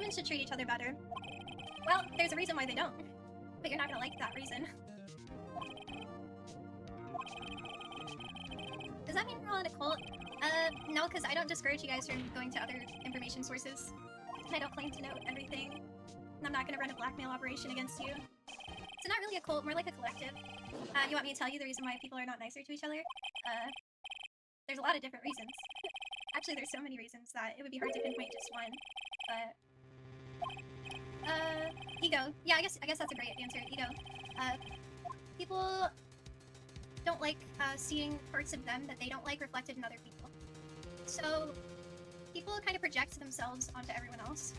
humans should treat each other better. Well, there's a reason why they don't. But you're not gonna like that reason. Does that mean we're all in a cult? No, because I don't discourage you guys from going to other information sources. I don't claim to know everything. And I'm not gonna run a blackmail operation against you. So not really a cult, more like a collective. You want me to tell you the reason why people are not nicer to each other? There's a lot of different reasons. Actually, there's so many reasons that it would be hard to pinpoint just one. But ego. Yeah, I guess that's a great answer. Ego. People don't like seeing parts of them that they don't like reflected in other people. So people kind of project themselves onto everyone else,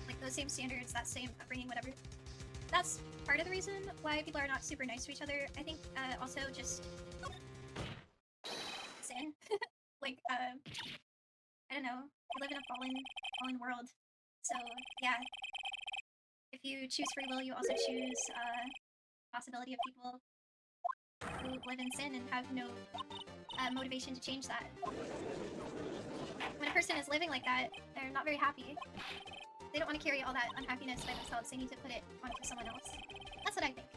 like those same standards, that same upbringing, whatever. That's part of the reason why people are not super nice to each other. I think also just sin. Like I don't know. We live in a fallen world. So yeah, if you choose free will, you also choose possibility of people who live in sin and have no motivation to change that. When a person is living like that, they're not very happy. They don't want to carry all that unhappiness by themselves. They need to put it onto someone else. That's what I think.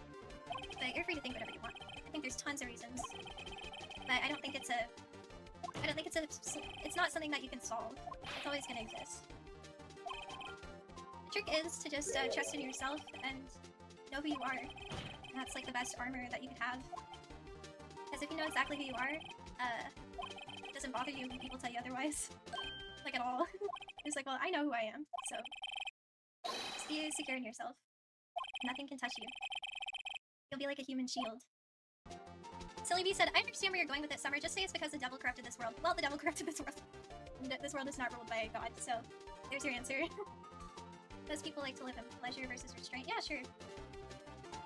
But you're free to think whatever you want. I think there's tons of reasons. But I don't think it's not something that you can solve. It's always going to exist. The trick is to just trust in yourself and know who you are. And that's like the best armor that you could have. Because if you know exactly who you are, it doesn't bother you when people tell you otherwise. Like at all. It's like, well, I know who I am, so just be secure in yourself. Nothing can touch you. You'll be like a human shield. Silly B said, I understand where you're going with it, Summer. Just say it's because the devil corrupted this world. Well, the devil corrupted this world. This world is not ruled by God, so there's your answer. Those people like to live in pleasure versus restraint. Yeah, sure.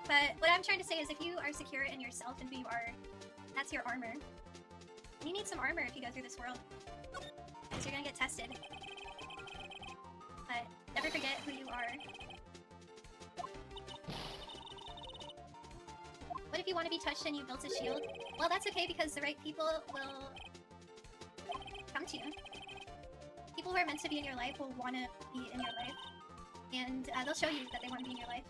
But what I'm trying to say is if you are secure in yourself and who you are, that's your armor. You need some armor if you go through this world. Because you're gonna get tested. But never forget who you are. What if you want to be touched and you built a shield? Well, that's okay because the right people will come to you. People who are meant to be in your life will want to be in your life. And they'll show you that they want to be in your life.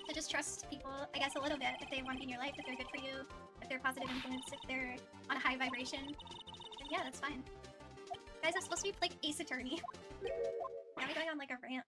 So just trust people, I guess, a little bit if they want to be in your life, if they're good for you, if they're a positive influence, if they're on a high vibration. Then yeah, that's fine. Guys, I'm supposed to be like Ace Attorney. Now we're going on like a rant.